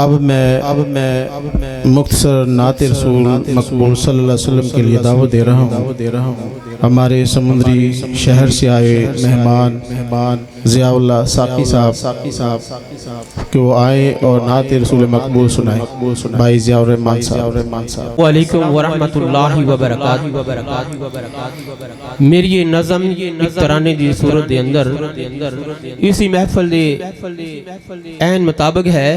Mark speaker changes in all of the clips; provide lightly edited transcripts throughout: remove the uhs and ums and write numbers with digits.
Speaker 1: अब मैं मुख्तसर नाते रसूल मकबूल सल्लल्लाहु अलैहि वसल्लम के लिए दावत दे रहा हूँ। हमारे समुद्री शहर से आए मेहमान ज़ियाउल्लाह साकी साहब कि वो आए और नाते रसूल मकबूल सुनाए। भाई ज़ियाउर रहमान साहब।
Speaker 2: वालेकुम वरहमतुल्लाहि वबरकातुहू। मेरी ये नज़म एक तराने दी सूरत दे अंदर इसी महफल दे ऐन मुताबिक है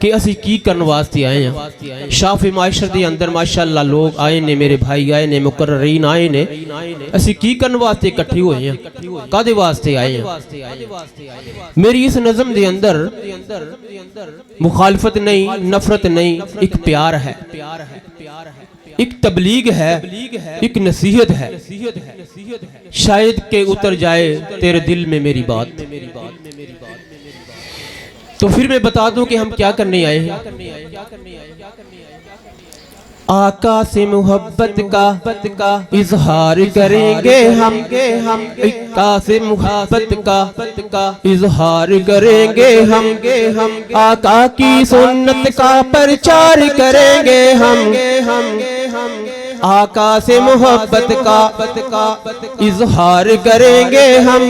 Speaker 2: कि असी की करने वास्ते आए हैं। शाफ़ी माशर दे अंदर माशाअल्लाह लोग आए ने, मेरे भाई आए ने, मुकर्ररीन आए ने। असी की करने वास्ते इकट्ठे हुए हैं, कादे वास्ते आए हैं। मेरी इस नज़म दे अंदर मुखालफत नहीं, नफरत नहीं, एक प्यार है, एक तबलीग है, एक नसीहत है। शायद के उतर जाए तेरे दिल में मेरी बात। तो फिर मैं बता दूं कि हम क्या करने आए हैं। आका से मोहब्बत का इजहार करेंगे हम, आका से मोहब्बत का इजहार करेंगे हम, आका की सुन्नत का प्रचार करेंगे हम, आका से मोहब्बत का इजहार करेंगे हम,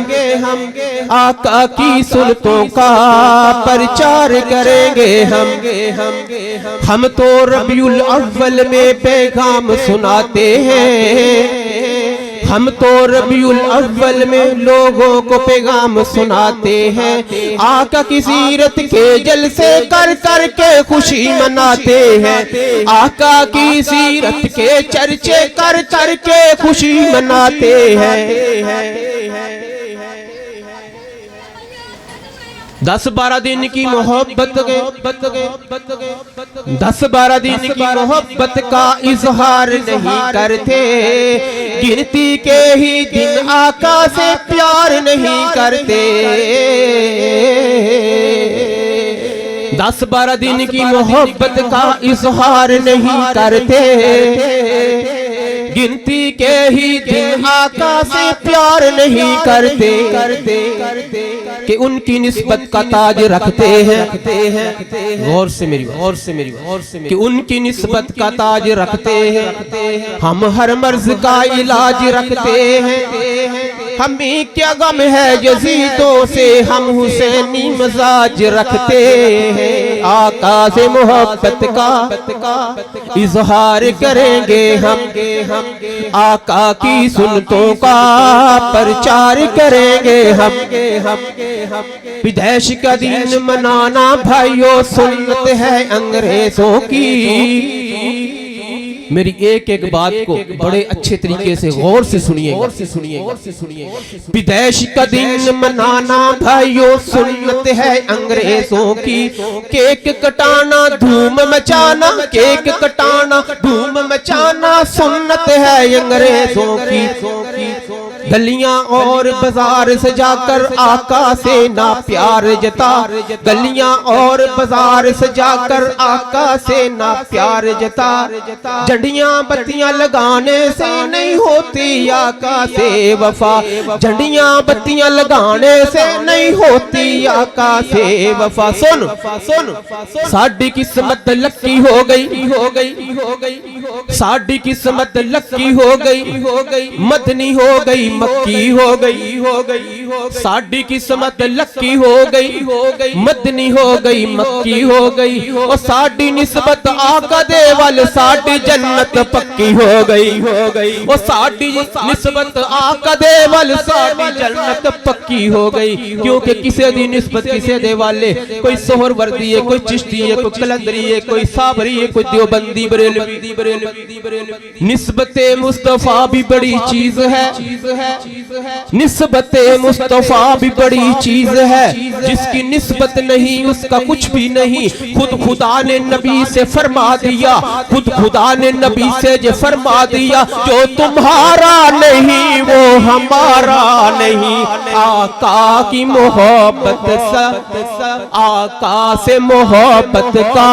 Speaker 2: आका की सुन्नतों का प्रचार करेंगे हम तो रबीउल अव्वल में पैगाम सुनाते हैं, हम तो रबीउल अव्वल में लोगों को पैगाम सुनाते हैं। आका की सीरत के जलसे कर कर के खुशी मनाते हैं, आका की सीरत के चर्चे कर कर के खुशी मनाते हैं। 10-12 दिन की मोहब्बत 10-12 दिन की मोहब्बत का इजहार नहीं करते, गिनती के ही दिन आका से प्यार नहीं करते। 10-12 दिन की मोहब्बत का इजहार नहीं करते, गिनती के ही दिन आका से प्यार नहीं करते, कि उनकी निस्बत का ताज रखते हैं। गौर से मेरी कि उनकी निस्बत का ताज रखते हैं। हम हर मर्ज का इलाज रखते हैं, हमें क्या गम है यजीदों से, हम हुसैनी मजाज रखते हैं। आका से मोहब्बत का इजहार करेंगे हम, आका की सुन्नतों का प्रचार करेंगे हम। विदेश का दिन मनाना भाइयों सुन्नत है अंग्रेजों की। मेरी एक एक बात को बड़े अच्छे तरीके से गौर से सुनिए। विदेश का दिन मनाना भाइयों सुन्नत है अंग्रेजों की। केक कटाना धूम मचाना, केक कटाना धूम मचाना सुन्नत है अंग्रेजों की। गलियां और बाजार सजाकर आका से ना प्यार जता, गलियां और बाजार सजाकर आका से ना प्यार जता। झंडियां बत्तियां लगाने से नहीं होती आका से वफा, झंडियां बत्तियां लगाने से नहीं होती आका से वफा। सुन साडी किस्मत लक्की हो गई, साडी किस्मत लक्की हो गई, मदनी हो गई मक्की हो गई, साडी किस्मत लक्की हो गई, मदनी हो गई मक्की हो गई। और साडी निस्बत आका दे वल साडी जन्नत पक्की हो गई। और साडी निस्बत आका दे वल साडी जन्नत पक्की हो गई। क्योंकि किसी दी निस्बत किसी दे वाले, कोई सोहर वर्दी है, कोई चिश्ती है, कोई कलंदरी है, कोई साबरी है, कोई देवबंदी बरेलवी। निस्बते मुस्तफा भी बड़ी चीज है, निस्बते मुस्तफा भी बड़ी चीज है। जिसकी निस्बत नहीं उसका कुछ भी नहीं। खुद खुदा ने नबी से फरमा दिया, खुद खुदा ने नबी से जो फरमा दिया, जो तुम्हारा नहीं वो हमारा नहीं। आका की मोहब्बत आका से मोहब्बत का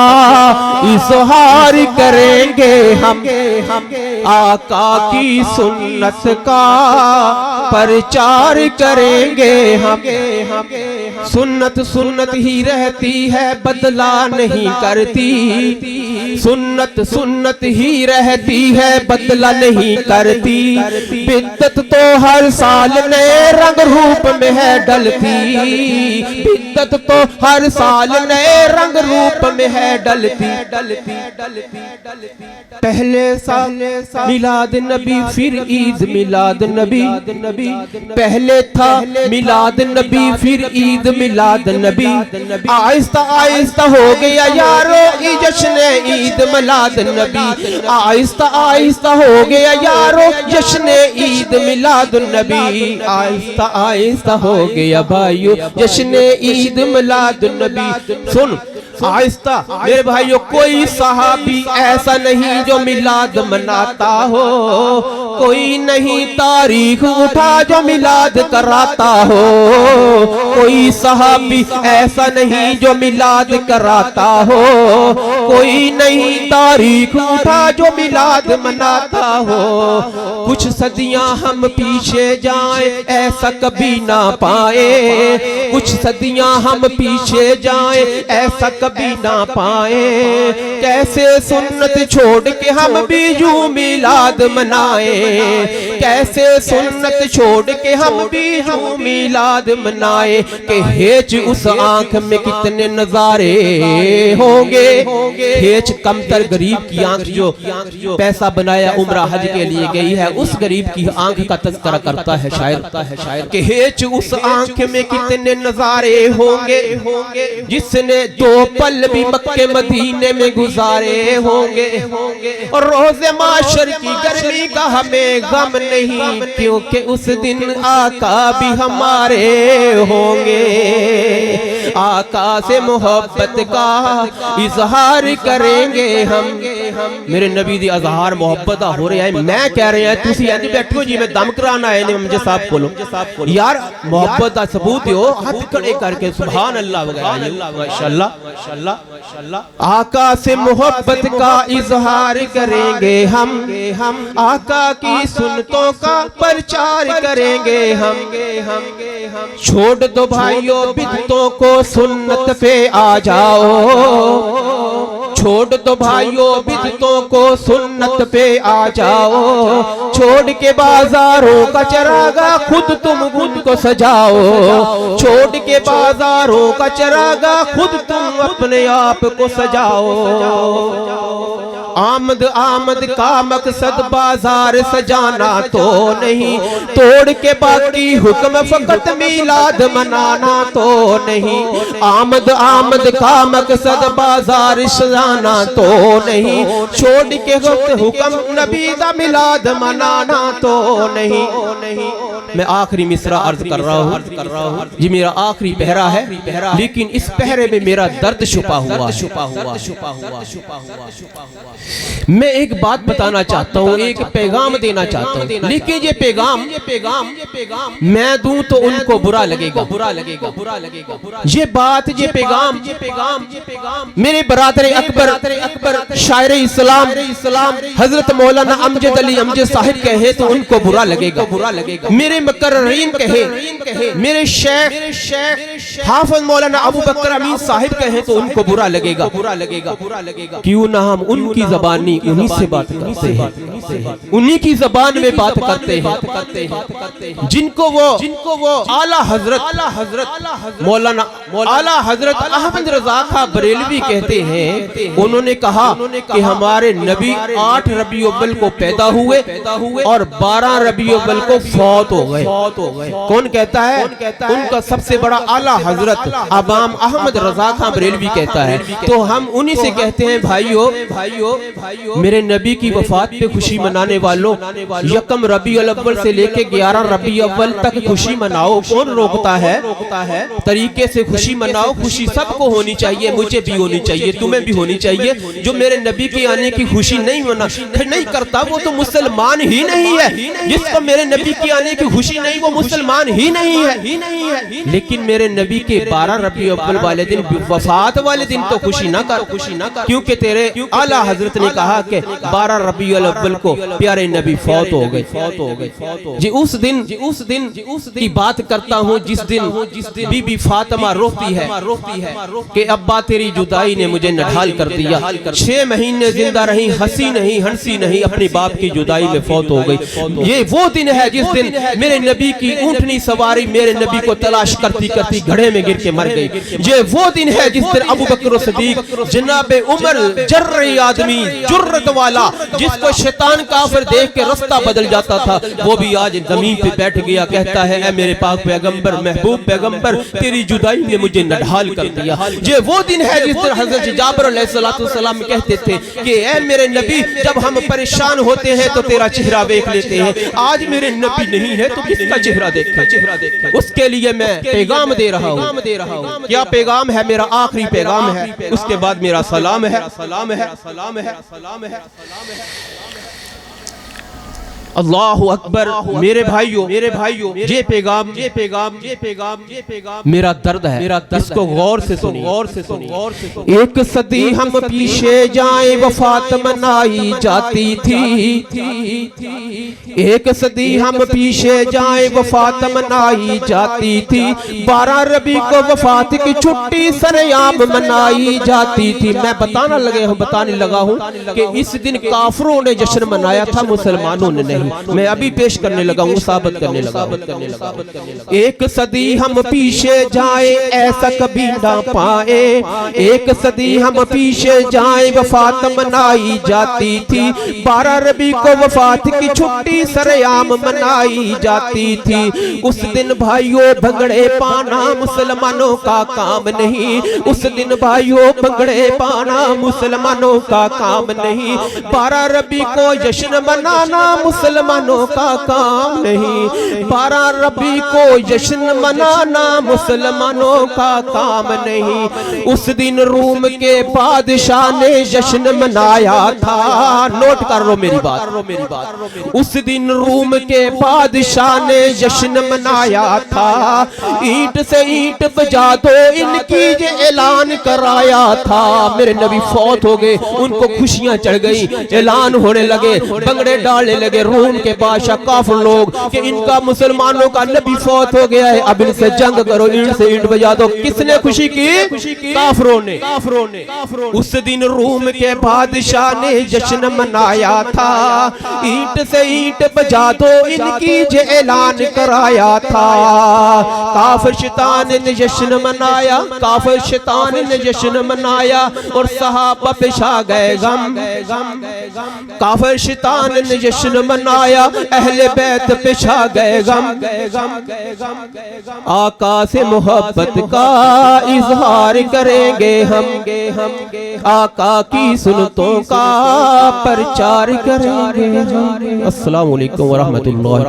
Speaker 2: इजहार करेंगे हम आका की सुन्नत का प्रचार करेंगे हम सुन्नत सुन्नत ही रहती है बदला नहीं करती सुन्नत सुन्नत ही रहती है बदला नहीं करती बिद्दत तो हर साल नए रंग रूप में है डलती बिद्दत तो हर साल नए रंग रूप में है डलती पहले साल मिलाद नबी फिर ईद मिलाद नबी पहले था मिलाद नबी फिर ईद मिलाद नबी आहिस्ता आहिस्ता हो गया यारो जश्न ईद मिलाद नबी आहिस्ता आहिस्ता हो गया यारो जश्न ईद मिलाद नबी आहिस्ता आहिस्ता हो गया भाइयों जश्न ईद मिलाद नबी सुन आहिस्ता मेरे भाइयों कोई सहाबी ऐसा नहीं जो मिलाद मनाता हो कोई नहीं तारीख उठा जो मिलाद कराता हो कोई सहाबी ऐसा नहीं जो मिलाद कराता हो कोई नहीं तारीख उठा जो मिलाद मनाता हो कुछ सदियां हम पीछे जाएं ऐसा कभी ना पाए कुछ सदियां हम पीछे जाएं ऐसा कभी ना पाए कैसे सुन्नत छोड़ के हम भी यूं मिलाद मनाए कैसे सुन्नत छोड़ के हम भी यूं मिलाद मनाए कि हेच उस आंख में कितने नजारे होंगे हेच कमतर गरीब की आंख जो पैसा बनाया उम्रा हज के लिए गई है उस गरीब की आंख का तज़किरा करता है शायर कि हेच उस आंख में कितने नजारे होंगे जिसने दो पल भी मक्के मदीने में गुजारे होंगे और रोज़े माशर की गर्मी का हमें गम नहीं क्योंकि उस दिन आका भी हमारे होंगे आका से मोहब्बत का इजहार करेंगे हम मेरे नबी दी इजहार मोहब्बत हो रहा है मैं कह रहा है तुसी इंज बैठो जी मैं दम कराना है मुझे साहब को यार मोहब्बत का सबूत हो हाथ खड़े करके सुभान अल्लाह वगैरह माशाअल्लाह आका से मोहब्बत का इजहार करेंगे हम आका की सुन्नतों का प्रचार करेंगे हम छोड़ दो भाइयों बिदतों को सुन्नत पे आ जाओ छोड़ दो भाइयों बिदतों को सुन्नत पे आ जाओ छोड़ के बाजारों का चरागा खुद तुम खुद को सजाओ छोड़ के बाजारों का चरागा खुद तुम अपने आप को सजाओ आमद आमद का मकसद बाजार सजाना तो नहीं तोड़ के बाकी हुक्म फकत मिलाद मनाना तो नहीं आमद आमद का मकसद बाजार सजाना तो नहीं छोड़ के हुक्म नबी दा मिलाद मनाना तो नहीं मैं आखिरी मिसरा अर्ज कर रहा हूँ ये मेरा आखिरी पहरा है लेकिन इस पहरे में मेरा दर्द छुपा हुआ मैं एक बात बताना चाहता हूँ एक पैगाम देना चाहता हूँ लेकिन ये पैगाम मैं दूं तो उनको बुरा लगेगा ये बात ये पैगाम मेरे बरादर अकबर शायर इस्लाम हजरत मौलाना अमजद अली अमजद साहिब कहे तो उनको बुरा लगेगा मेरे मुकर्ररीन कहे मेरे शेख हाफिज मौलाना अबू बकर अमीन साहिब कहे तो उनको बुरा लगेगा क्यों ना हम उनकी जबानी उन्हीं से बात करते हैं उन्हीं की जबान में बात करते हैं जिनको वो आला हजरत मौलाना आला हजरत अहमद रजा खां बरेलवी कहते हैं उन्होंने कहा कि हमारे नबी 8 रबी अव्वल को पैदा हुए और 12 रबी अव्वल को फौत हो गए कौन कहता है उनका सबसे बड़ा आला हजरत अबाम अहमद रजा खां बरेलवी कहता है तो हम उन्हीं से कहते हैं भाइयों मेरे नबी की वफात पे खुशी मनाने वालों यकम रबी अव्वल से लेके 11 रबी अव्वल तक खुशी मनाओ कौन रोकता है तरीके से खुशी मनाओ खुशी सबको होनी चाहिए मुझे भी होनी चाहिए तुम्हें भी होनी चाहिए जो मेरे नबी के आने की खुशी नहीं करता वो तो मुसलमान ही नहीं है जिसको मेरे नबी के आने की खुशी नहीं, वो मुसलमान ही नहीं है। लेकिन मेरे नबी के 12 रबी अव्वल वाले दिन, वफात वाले दिन तो खुशी ना कर, क्योंकि तेरे आला हजरत ने कहा कि 12 रबी अव्वल को प्यारे नबी फौत हो गए। जी उस दिन की बात करता हूँ जिस दिन बीबी फातिमा रोती है कि अब्बा तेरी जुदाई ने मुझे नढाल कर दिया। 6 महीने जिंदा रही, हंसी नहीं, हंसी नहीं, अपने बाप की जुदाई में फौत हो गई। ये वो दिन है जिस दिन मेरे नबी की ऊंटनी सवारी मेरे नबी को तलाश करती करती घड़े में गिर के मर गई। ये वो दिन है जिस दिन अबू बकर सिद्दीक जनाबे उमर जर्रे आदमी जुर्रत वाला, जिसको शैतान काफिर देख के रास्ता बदल जाता था, वो भी आज जमीन पे बैठ गया, कहता है ऐ मेरे पाक पैगंबर, महबूब पैगंबर, तेरी जुदाई ने मुझे नढाल कर दिया। ये वो दिन है जिस दिन हजरत जाबिर अलैहिस्सलाम कहते थे कि ऐ मेरे नबी, जब हम परेशान होते हैं तो तेरा चेहरा देख लेते हैं, आज मेरे नबी नहीं है तो किसका चेहरा देखे। उसके लिए मैं पैगाम दे रहा हूँ। क्या पैगाम है? मेरा आखिरी पैगाम है, उसके बाद मेरा सलाम है। अल्लाहु अकबर। मेरे भाइयों, ये पैगाम मेरा दर्द है, इसको गौर से सुनो। एक सदी हम पीछे जाए वफात मनाई जाती थी, एक सदी हम पीछे जाए वफात मनाई जाती थी। 12 रबी को वफात की छुट्टी सरेआम मनाई जाती थी। मैं बताने लगा हूँ कि इस दिन काफरों ने जश्न मनाया था, मुसलमानों ने नहीं। मैं अभी पेश करने लगा हूँ, साबित करने लगा। एक सदी हम पीछे जाए ऐसा कभी ना पाए, एक सदी हम पीछे जाए वफात मनाई जाती थी। 12 रबी को वफात की छुट्टी सरेआम मनाई जाती थी। उस दिन भाइयों भंगड़े पाना मुसलमानों का काम नहीं, उस दिन भाइयों भंगड़े पाना मुसलमानों का काम नहीं। 12 रबी को जश्न मनाना मुसलमानों का काम नहीं, 12 रबी को जश्न मनाना मुसलमानों का काम नहीं। उस दिन रूम के बादशाह ने जश्न मनाया था, नोट कर लो मेरी बात। उस दिन रूम के बादशाह ने जश्न मनाया था। ईंट से ईंट बजा दो इनकी ये ऐलान कराया था। मेरे नबी फौत हो गए, उनको खुशियां चढ़ गई, ऐलान होने लगे, बंगड़े डालने लगे रूम के बादशाह काफिर लोग कि इनका मुसलमानों का नबी फौत हो गया है, अब इनसे जंग करो, ईंट से ईंट बजा दो। किसने खुशी की? काफिरों ने। उस दिन रूम के बादशाह ने जश्न मनाया था। ईंट से ईंट बजा दो इनकी ये ऐलान कराया था। काफिर शैतान ने जश्न मनाया, काफिर शैतान ने जश्न मनाया और सहाबा पे छा गए गम। काफिर शैतान ने जश्न मनाया, अहले बैत पे छा गए गम। आका से मोहब्बत का इजहार करेंगे हम, आका की सुन्नतों का प्रचार करेंगे। अस्सलाम वालेकुम व रहमतुल्लाह।